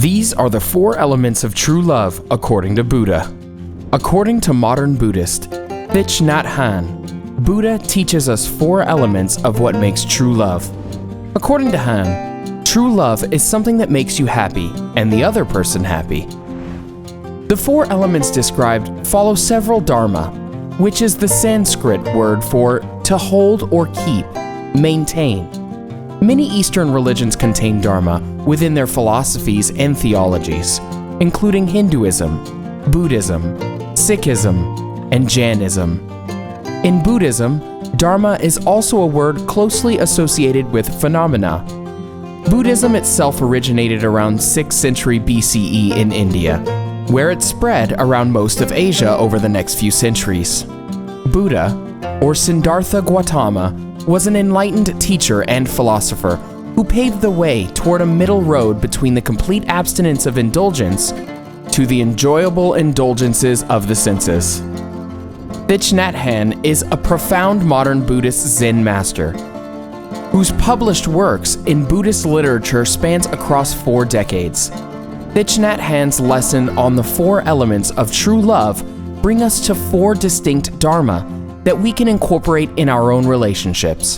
These are the 4 elements of true love according to Buddha. According to modern Buddhist Thich Nhat Hanh, Buddha teaches us 4 elements of what makes true love. According to Han, true love is something that makes you happy and the other person happy. The 4 elements described follow several dharma, which is the Sanskrit word for to hold or keep, maintain. Many Eastern religions contain dharma within their philosophies and theologies, including Hinduism, Buddhism, Sikhism, and Jainism. In Buddhism, dharma is also a word closely associated with phenomena. Buddhism itself originated around 6th century BCE in India, where it spread around most of Asia over the next few centuries. Buddha, or Siddhartha Gautama, was an enlightened teacher and philosopher who paved the way toward a middle road between the complete abstinence of indulgence to the enjoyable indulgences of the senses. Thich Nhat Hanh is a profound modern Buddhist Zen master, whose published works in Buddhist literature spans across 4 decades. Thich Nhat Hanh's lesson on the 4 elements of true love bring us to 4 distinct dharma that we can incorporate in our own relationships.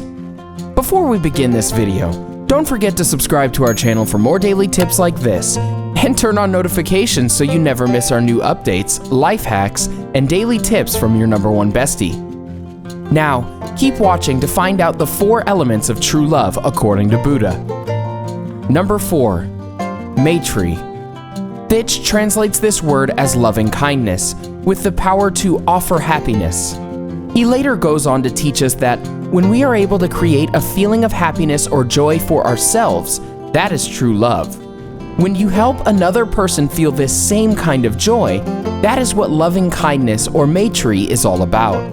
Before we begin this video, don't forget to subscribe to our channel for more daily tips like this, and turn on notifications so you never miss our new updates, life hacks, and daily tips from your #1 bestie. Now, keep watching to find out the 4 elements of true love according to Buddha. Number 4. Maitri. Thich translates this word as loving kindness, with the power to offer happiness. He later goes on to teach us that when we are able to create a feeling of happiness or joy for ourselves, that is true love. When you help another person feel this same kind of joy, that is what loving kindness or Maitri is all about.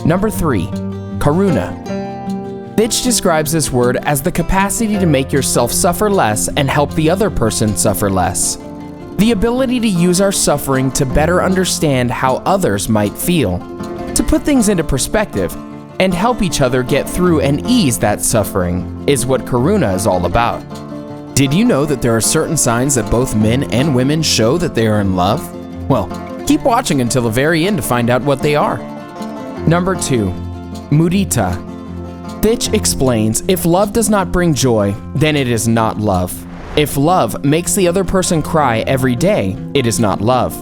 Number 3. Karuna. Thich describes this word as the capacity to make yourself suffer less and help the other person suffer less. The ability to use our suffering to better understand how others might feel, to put things into perspective, and help each other get through and ease that suffering is what Karuna is all about. Did you know that there are certain signs that both men and women show that they are in love? Well, keep watching until the very end to find out what they are. Number 2. Mudita. Thich explains, if love does not bring joy, then it is not love. If love makes the other person cry every day, it is not love.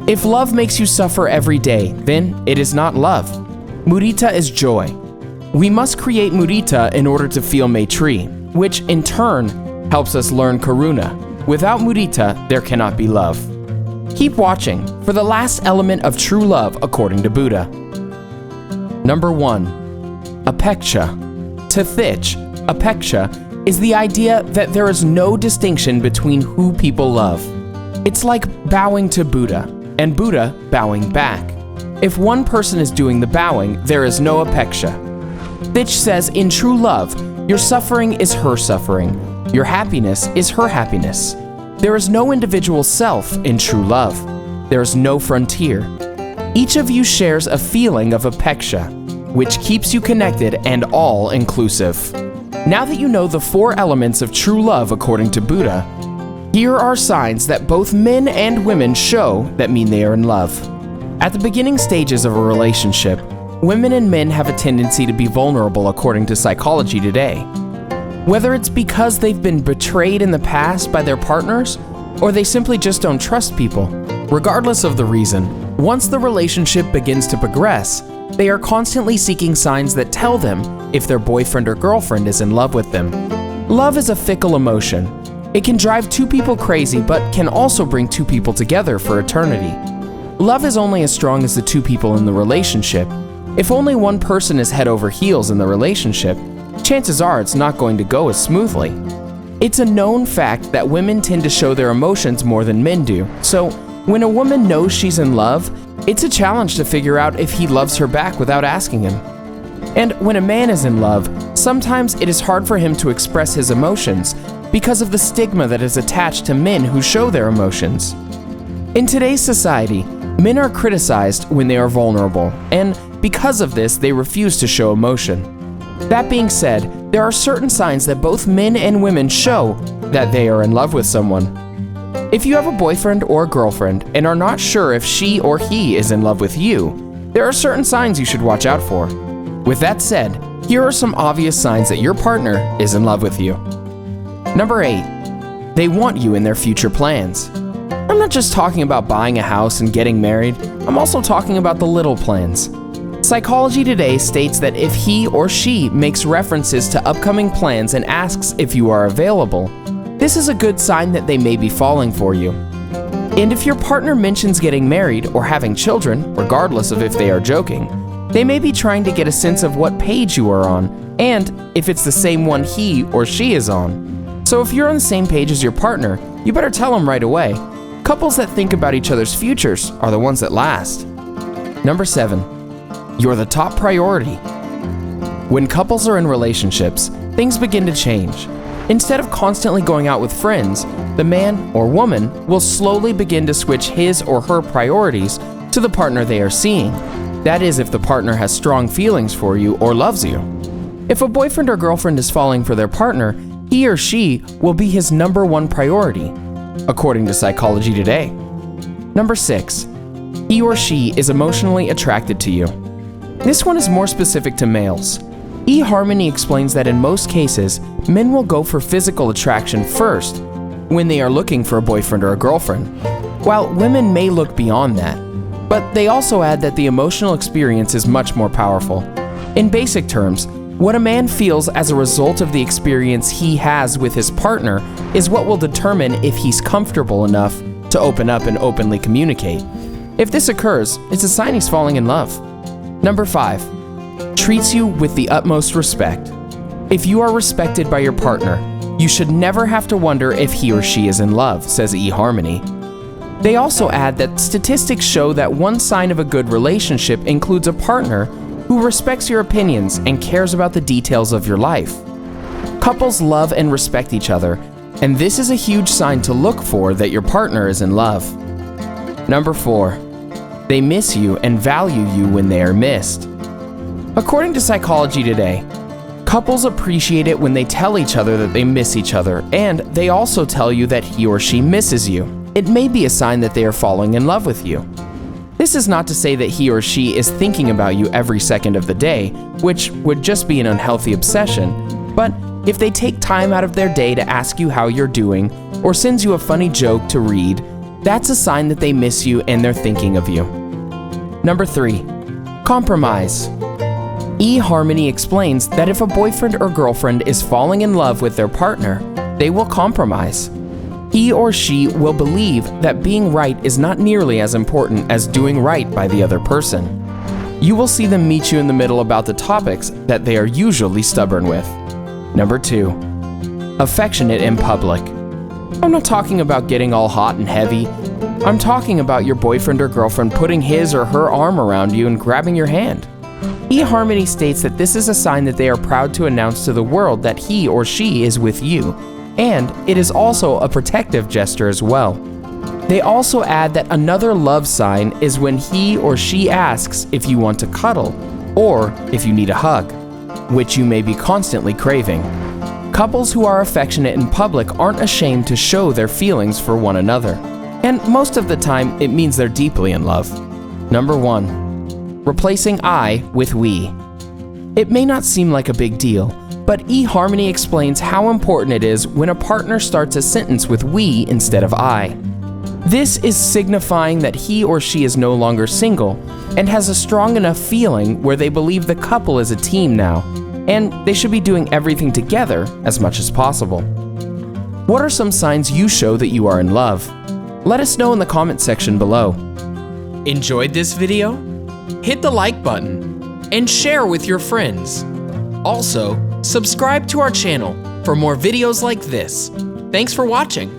If love makes you suffer every day, then it is not love. Mudita is joy. We must create mudita in order to feel Maitri, which in turn helps us learn Karuna. Without mudita, there cannot be love. Keep watching for the last element of true love according to Buddha. Number 1. Apeksha. To Thich, apeksha is the idea that there is no distinction between who people love. It's like bowing to Buddha, and Buddha bowing back. If one person is doing the bowing, there is no apeksha. Thich says in true love, your suffering is her suffering, your happiness is her happiness. There is no individual self in true love. There is no frontier. Each of you shares a feeling of apeksha, which keeps you connected and all-inclusive. Now that you know the 4 elements of true love according to Buddha, here are signs that both men and women show that mean they are in love. At the beginning stages of a relationship, women and men have a tendency to be vulnerable according to psychology today. Whether it's because they've been betrayed in the past by their partners, or they simply just don't trust people. Regardless of the reason, once the relationship begins to progress, they are constantly seeking signs that tell them if their boyfriend or girlfriend is in love with them. Love is a fickle emotion. It can drive 2 people crazy, but can also bring 2 people together for eternity. Love is only as strong as the 2 people in the relationship. If only one person is head over heels in the relationship, chances are it's not going to go as smoothly. It's a known fact that women tend to show their emotions more than men do, so when a woman knows she's in love, it's a challenge to figure out if he loves her back without asking him. And when a man is in love, sometimes it is hard for him to express his emotions because of the stigma that is attached to men who show their emotions. In today's society, men are criticized when they are vulnerable, and because of this, they refuse to show emotion. That being said, There are certain signs that both men and women show that they are in love with someone. If you have a boyfriend or girlfriend and are not sure if she or he is in love with you, there are certain signs you should watch out for. With that said, here are some obvious signs that your partner is in love with you. Number 8, they want you in their future plans. I'm not just talking about buying a house and getting married, I'm also talking about the little plans. Psychology Today states that if he or she makes references to upcoming plans and asks if you are available, this is a good sign that they may be falling for you. And if your partner mentions getting married or having children, regardless of if they are joking, they may be trying to get a sense of what page you are on and if it's the same one he or she is on. So if you're on the same page as your partner, you better tell them right away. Couples that think about each other's futures are the ones that last. Number 7, you're the top priority. When couples are in relationships, things begin to change. Instead of constantly going out with friends, the man or woman will slowly begin to switch his or her priorities to the partner they are seeing. That is, if the partner has strong feelings for you or loves you. If a boyfriend or girlfriend is falling for their partner, he or she will be his number one priority, according to Psychology Today. Number 6, he or she is emotionally attracted to you. This one is more specific to males. eHarmony explains that in most cases, men will go for physical attraction first when they are looking for a boyfriend or a girlfriend, while women may look beyond that. But they also add that the emotional experience is much more powerful. In basic terms, what a man feels as a result of the experience he has with his partner is what will determine if he's comfortable enough to open up and openly communicate. If this occurs, it's a sign he's falling in love. Number 5, treats you with the utmost respect. If you are respected by your partner, you should never have to wonder if he or she is in love, says eHarmony. They also add that statistics show that one sign of a good relationship includes a partner who respects your opinions and cares about the details of your life. Couples love and respect each other, and this is a huge sign to look for that your partner is in love. Number 4, they miss you and value you when they are missed. According to Psychology Today, couples appreciate it when they tell each other that they miss each other, and they also tell you that he or she misses you. It may be a sign that they are falling in love with you. This is not to say that he or she is thinking about you every second of the day, which would just be an unhealthy obsession, but if they take time out of their day to ask you how you're doing or sends you a funny joke to read, that's a sign that they miss you and they're thinking of you. Number 3, compromise. eHarmony explains that if a boyfriend or girlfriend is falling in love with their partner, they will compromise. He or she will believe that being right is not nearly as important as doing right by the other person. You will see them meet you in the middle about the topics that they are usually stubborn with. Number 2, affectionate in public. I'm not talking about getting all hot and heavy. I'm talking about your boyfriend or girlfriend putting his or her arm around you and grabbing your hand. eHarmony states that this is a sign that they are proud to announce to the world that he or she is with you, and it is also a protective gesture as well. They also add that another love sign is when he or she asks if you want to cuddle or if you need a hug, which you may be constantly craving. Couples who are affectionate in public aren't ashamed to show their feelings for one another, and most of the time it means they're deeply in love. Number 1, replacing I with we. It may not seem like a big deal, but eHarmony explains how important it is when a partner starts a sentence with we instead of I. This is signifying that he or she is no longer single and has a strong enough feeling where they believe the couple is a team now, and they should be doing everything together as much as possible. What are some signs you show that you are in love? Let us know in the comment section below. Enjoyed this video? Hit the like button and share with your friends. Also, subscribe to our channel for more videos like this. Thanks for watching.